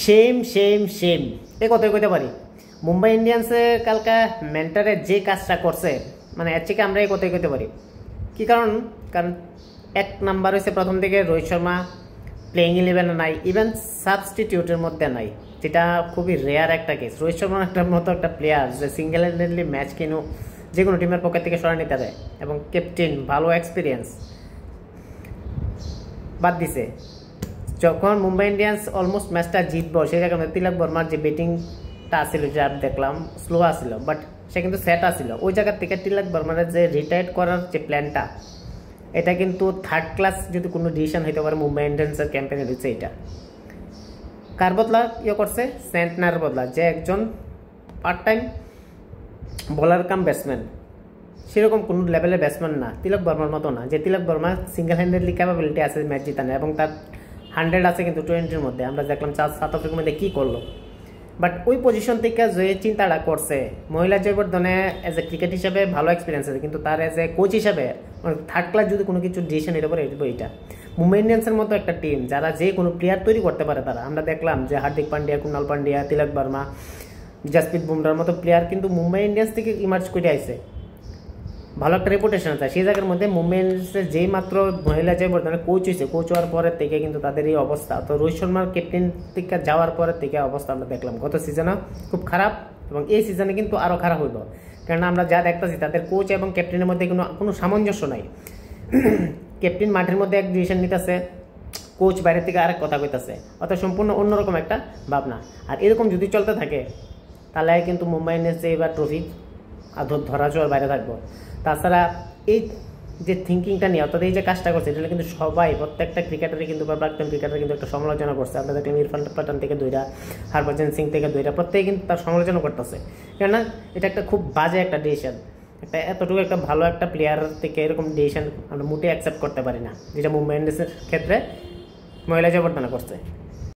Same same same এ কথাই কইতে পারি। মুম্বাই ইন্ডিয়ান্সে কালকা মেন্টারে যে কাজটা করছে মানে এর থেকে আমরা এই কথাই কইতে পারি। কি কারণ কারণ এক নাম্বার হয়েছে প্রথম থেকে রোহিত শর্মা প্লেইং ইলেভেনে নাই, ইভেন সাবস্টিটিউটের মধ্যে নাই, যেটা খুবই রেয়ার একটা কেস। রোহিত শর্মার একটা মতো একটা প্লেয়ার যে সিঙ্গেল হ্যান্ডেডলি ম্যাচ কিনো যে কোনো টিমের পকেট থেকে সরাই নিতে দেয় এবং ক্যাপ্টেন ভালো এক্সপিরিয়েন্স বাদ দিছে। যখন মুম্বাই ইন্ডিয়ান্স অলমোস্ট ম্যাচটা জিতবো সেই জায়গায় তিলক বর্মার যে ব্যাটিংটা আসছিল যা দেখলাম স্লো আসছিল, বাট সে কিন্তু সেট আসছিল। ওই জায়গার থেকে তিলক বর্মার যে রিটায়ার্ড করার যে প্ল্যানটা, এটা কিন্তু থার্ড ক্লাস যদি কোনো ডিসিশন হইতে পারে মুম্বাই ইন্ডিয়ান্সের ক্যাম্পেইনে হচ্ছে। এটা কার বদলা করছে? সেন্টনার বদলা, যে একজন part time bowler cum batsman, সেরকম কোনো লেভেলের ব্যাটসম্যান না, তিলক বর্মার মতো না, যে তিলক বর্মা সিঙ্গেল হ্যান্ডেডলি ক্যাপাবিলিটি আছে ম্যাচ জিতানো এবং তার 100 আছে কিন্তু 20-র মধ্যে। আমরা দেখলাম সাউথ আফ্রিকার মধ্যে কী করলো, বাট ওই পজিশন থেকে যে চিন্তাটা করছে, মহিলা জয়বর্ধনে এজ এ ক্রিকেট হিসাবে ভালো এক্সপিরিয়েন্স আছে, কিন্তু তার এজ এ কোচ হিসাবে থার্ড ক্লাস যদি কোনো কিছু ডিসিশন নিতে পারে এইটা। মুম্বাই ইন্ডিয়ান্সের মতো একটা টিম যারা যে কোনো প্লেয়ার তৈরি করতে পারে, তারা আমরা দেখলাম যে হার্দিক পান্ডিয়া, কুণাল পান্ডিয়া, তিলক বর্মা, জাসপ্রীত বুমরার মতো প্লেয়ার কিন্তু মুম্বাই ইন্ডিয়ান্স থেকে ইমার্জ করে আইছে, ভালো একটা রেপুটেশন আছে। সেই জায়গার মধ্যে মুম্বাই ইন্ডিয়ান্সের যেই মাত্র মহিলা জয়বর্ধনে কোচ হয়েছে, কোচ হওয়ার পরের থেকে কিন্তু তাদের এই অবস্থা। তো রোহিত শর্মার ক্যাপ্টেন থেকে যাওয়ার পরের থেকে অবস্থা আমরা দেখলাম গত সিজনে খুব খারাপ, এবং এই সিজনে কিন্তু আরও খারাপ হইব, কারণ আমরা যা দেখতেছি তাদের কোচ এবং ক্যাপ্টেনের মধ্যে কোনো সামঞ্জস্য নাই। ক্যাপ্টেন মাঠের মধ্যে এক ডিসিশন নিতেছে, কোচ বাইরে থেকে আরেক কথা কইতেছে, অর্থাৎ সম্পূর্ণ অন্যরকম একটা ভাবনা। আর এরকম যদি চলতে থাকে তাহলে কিন্তু মুম্বাই ইন্ডিয়ান্স এবার ট্রফি ধরা ছোঁয়ার বাইরে থাকবো। তাছাড়া এই যে থিঙ্কিংটা নিয়ে, অর্থাৎ এই যে কাজটা করছে, এটা কিন্তু সবাই প্রত্যেকটা ক্রিকেটারই কিন্তু বা প্রাক্তন ক্রিকেটার কিন্তু একটা সমালোচনা করছে। আমরা দেখলাম ইরফান পাঠান থেকে দইরা, হরভজন সিং থেকে দইরা, প্রত্যেকে কিন্তু তার সমালোচনা করতেছে, কেননা এটা একটা খুব বাজে একটা ডিসিশন। একটা এতটুকু একটা ভালো একটা প্লেয়ার থেকে এরকম ডিসিশন আমরা মোটেই অ্যাকসেপ্ট করতে পারি না, যেটা মুম্বাই ইন্ডিয়ান্সের ক্ষেত্রে মহিলা জয়বর্ধনে করছে।